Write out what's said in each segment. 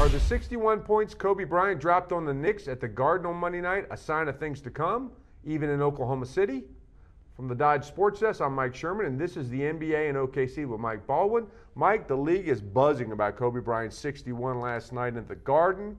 Are the 61 points Kobe Bryant dropped on the Knicks at the Garden on Monday night a sign of things to come, even in Oklahoma City? From the Dodge Sports Desk, I'm Mike Sherman, and this is the NBA and OKC with Mike Baldwin. Mike, the league is buzzing about Kobe Bryant's 61 last night at the Garden.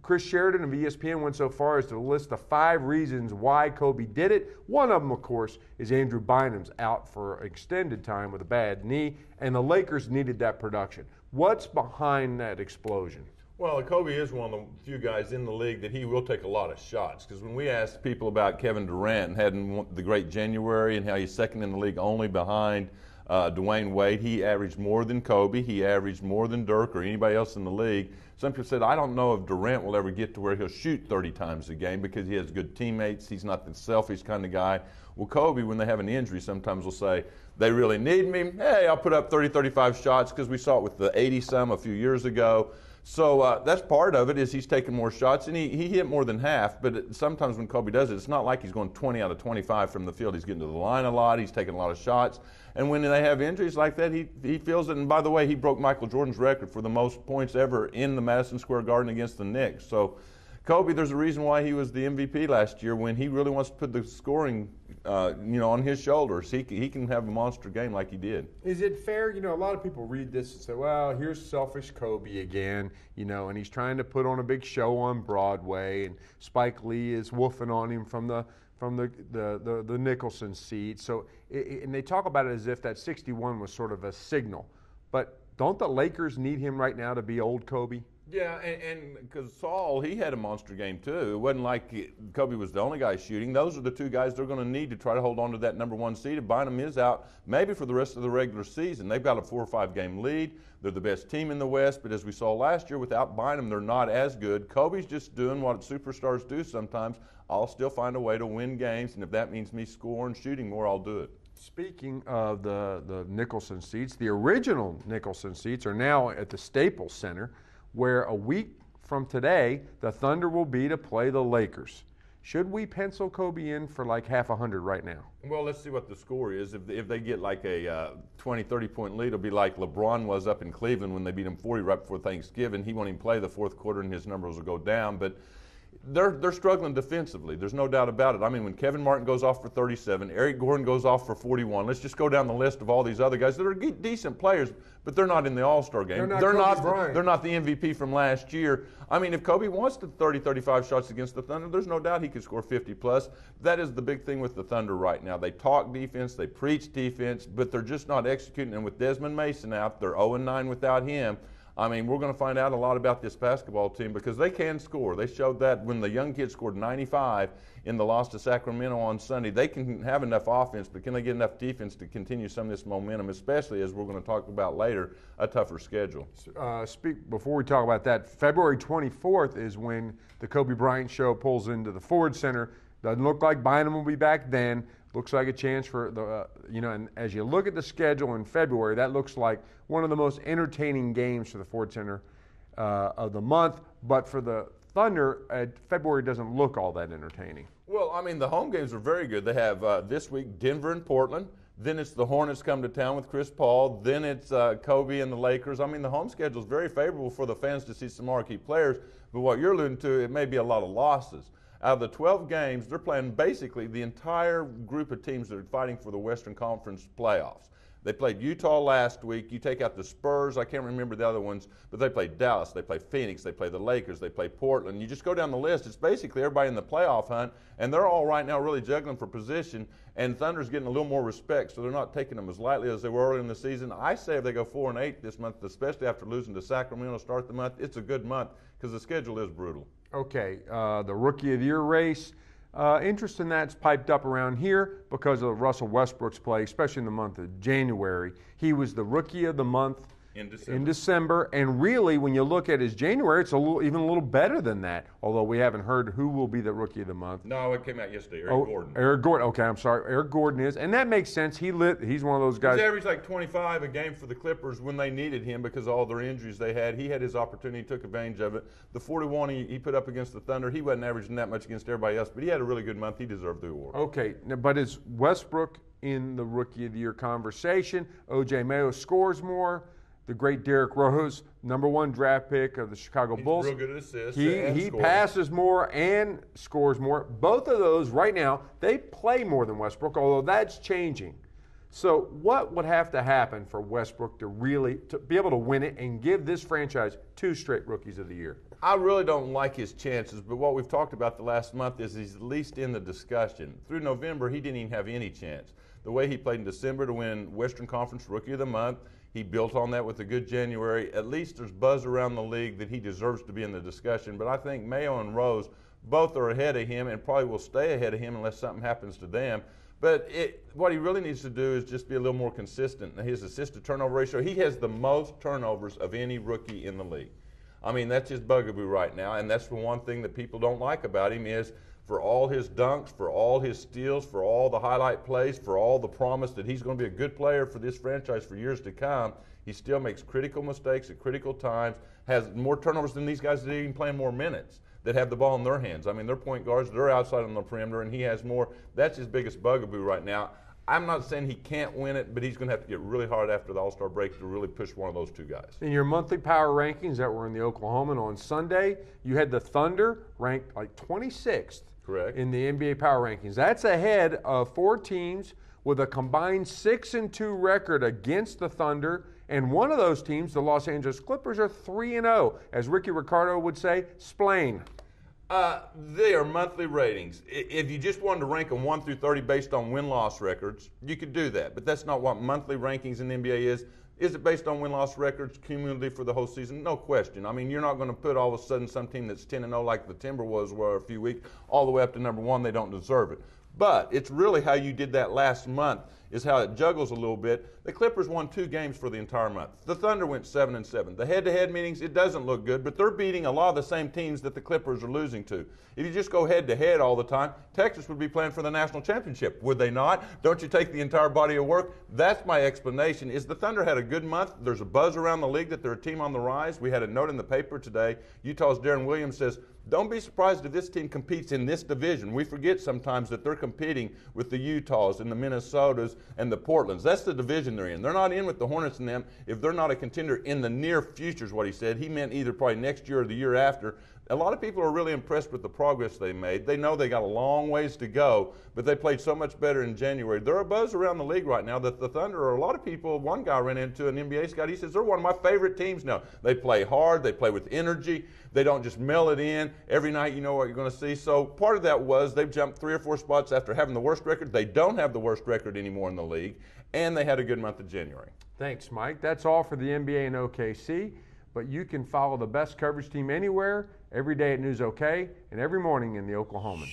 Chris Sheridan of ESPN went so far as to list the 5 reasons why Kobe did it. One of them, of course, is Andrew Bynum's out for extended time with a bad knee, and the Lakers needed that production. What's behind that explosion? Well, Kobe is one of the few guys in the league that he will take a lot of shots. Because when we asked people about Kevin Durant and having the great January and how he's second in the league only behind Dwayne Wade, he averaged more than Kobe. He averaged more than Dirk or anybody else in the league. Some people said, I don't know if Durant will ever get to where he'll shoot 30 times a game because he has good teammates. He's not the selfish kind of guy. Well, Kobe, when they have an injury, sometimes will say, they really need me. Hey, I'll put up 30, 35 shots because we saw it with the 80-some a few years ago. So that's part of it is he's taking more shots, and he hit more than half. But sometimes when Kobe does it, it's not like he's going 20 out of 25 from the field. He's getting to the line a lot. He's taking a lot of shots. And when they have injuries like that, he feels it. And by the way, he broke Michael Jordan's record for the most points ever in the Madison Square Garden against the Knicks. So Kobe, there's a reason why he was the MVP last year when he really wants to put the scoring on his shoulders. He can have a monster game like he did. Is it fair? A lot of people read this and say, well, here's selfish Kobe again, and he's trying to put on a big show on Broadway, and Spike Lee is woofing on him from the Nicholson seat. So, and they talk about it as if that 61 was sort of a signal. But don't the Lakers need him right now to be old Kobe? Yeah, and because Saul, he had a monster game too. It wasn't like Kobe was the only guy shooting. Those are the two guys they're going to need to try to hold on to that number 1 seed. If Bynum is out, maybe for the rest of the regular season. They've got a 4 or 5 game lead. They're the best team in the West, but as we saw last year, without Bynum, they're not as good. Kobe's just doing what superstars do sometimes. I'll still find a way to win games, and if that means me scoring, shooting more, I'll do it. Speaking of the Nicholson seats, the original Nicholson seats are now at the Staples Center, where a week from today, the Thunder will be to play the Lakers. Should we pencil Kobe in for like half 100 right now? Well, let's see what the score is. If they get like a 20, 30-point lead, it'll be like LeBron was up in Cleveland when they beat him 40 right before Thanksgiving. He won't even play the fourth quarter and his numbers will go down. But they're struggling defensively. There's no doubt about it. I mean, when Kevin Martin goes off for 37, Eric Gordon goes off for 41. Let's just go down the list of all these other guys that are decent players, but they're not in the All-Star game. They're not the MVP from last year. I mean, if Kobe wants to 30, 35 shots against the Thunder, there's no doubt he could score 50-plus. That is the big thing with the Thunder right now. They talk defense, they preach defense, but they're just not executing. And with Desmond Mason out, they're 0-9 without him. I mean, we're going to find out a lot about this basketball team because they can score. They showed that when the young kids scored 95 in the loss to Sacramento on Sunday. They can have enough offense, but can they get enough defense to continue some of this momentum, especially as we're going to talk about later, a tougher schedule? Before we talk about that, February 24th is when the Kobe Bryant show pulls into the Ford Center. Doesn't look like Bynum will be back then. Looks like a chance for and as you look at the schedule in February, that looks like one of the most entertaining games for the Ford Center of the month. But for the Thunder, February doesn't look all that entertaining. Well, I mean, the home games are very good. They have this week Denver and Portland. Then it's the Hornets come to town with Chris Paul. Then it's Kobe and the Lakers. I mean, the home schedule is very favorable for the fans to see some marquee players. But what you're alluding to, it may be a lot of losses. Out of the 12 games, they're playing basically the entire group of teams that are fighting for the Western Conference playoffs. They played Utah last week. You take out the Spurs. I can't remember the other ones, but they played Dallas. They played Phoenix. They played the Lakers. They played Portland. You just go down the list. It's basically everybody in the playoff hunt, and they're all right now really juggling for position, and Thunder's getting a little more respect, so they're not taking them as lightly as they were early in the season. I say if they go 4-8 this month, especially after losing to Sacramento to start the month, it's a good month because the schedule is brutal. Okay, the Rookie of the Year race. Interest in that's piped up around here because of Russell Westbrook's play, especially in the month of January. He was the Rookie of the Month in December. And really, when you look at his January, it's even a little better than that, although we haven't heard who will be the Rookie of the Month. No, it came out yesterday, Eric Gordon. Eric Gordon. Okay, I'm sorry. Eric Gordon is. And that makes sense. He's one of those guys. He's averaged like 25 a game for the Clippers when they needed him because of all their injuries they had. He had his opportunity, took advantage of it. The 41 he put up against the Thunder, he wasn't averaging that much against everybody else, but he had a really good month. He deserved the award. Okay, but is Westbrook in the Rookie of the Year conversation? O.J. Mayo scores more. the great Derrick Rose, #1 draft pick of the Chicago Bulls. He's real good at assists. He passes more and scores more. Both of those right now, they play more than Westbrook, although that's changing. So what would have to happen for Westbrook to be able to win it and give this franchise 2 straight Rookies of the Year? I really don't like his chances, but what we've talked about the last month is he's at least in the discussion. Through November, he didn't even have any chance. The way he played in December to win Western Conference Rookie of the Month, he built on that with a good January. At least there's buzz around the league that he deserves to be in the discussion. But I think Mayo and Rose both are ahead of him and probably will stay ahead of him unless something happens to them. But what he really needs to do is just be a little more consistent. His assist-to-turnover ratio, he has the most turnovers of any rookie in the league. I mean, that's his bugaboo right now, and that's the one thing that people don't like about him is for all his dunks, for all his steals, for all the highlight plays, for all the promise that he's going to be a good player for this franchise for years to come, he still makes critical mistakes at critical times, has more turnovers than these guys that are even playing more minutes, that have the ball in their hands. I mean, they're point guards, they're outside on the perimeter, and he has more. That's his biggest bugaboo right now. I'm not saying he can't win it, but he's going to have to get really hard after the All-Star break to really push one of those 2 guys. In your monthly power rankings that were in the Oklahoman on Sunday, you had the Thunder ranked like 26th. Correct. In the NBA power rankings. That's ahead of 4 teams with a combined 6-2 record against the Thunder, and one of those teams, the Los Angeles Clippers, are 3-0. As Ricky Ricardo would say, splain. They are monthly ratings. If you just wanted to rank them 1 through 30 based on win-loss records, you could do that. But that's not what monthly rankings in the NBA is. Is it based on win-loss records cumulatively for the whole season? No question. I mean, you're not going to put all of a sudden some team that's 10-0 like the Timberwolves were a few weeks all the way up to #1. They don't deserve it. But it's really how you did that last month is how it juggles a little bit. The Clippers won 2 games for the entire month. The Thunder went 7-7. The head-to-head meetings, it doesn't look good, but they're beating a lot of the same teams that the Clippers are losing to. If you just go head-to-head all the time, Texas would be playing for the national championship. Would they not? Don't you take the entire body of work? That's my explanation, is the Thunder had a good month. There's a buzz around the league that they're a team on the rise. We had a note in the paper today. Utah's Darren Williams says, don't be surprised if this team competes in this division. We forget sometimes that they're competing with the Utahs and the Minnesotas and the Portlands. That's the division they're in. They're not in with the Hornets and them if they're not a contender in the near future is what he said. He meant either probably next year or the year after. A lot of people are really impressed with the progress they made. They know they got a long ways to go, but they played so much better in January. There are buzz around the league right now that the Thunder are a lot of people. One guy ran into an NBA scout. He says, they're one of my favorite teams now. They play hard. They play with energy. They don't just mail it in. Every night you know what you're going to see. So part of that was they've jumped 3 or 4 spots after having the worst record. They don't have the worst record anymore in the league, and they had a good month of January. Thanks, Mike. That's all for the NBA and OKC, but you can follow the best coverage team anywhere, every day at News OK, and every morning in the Oklahoman.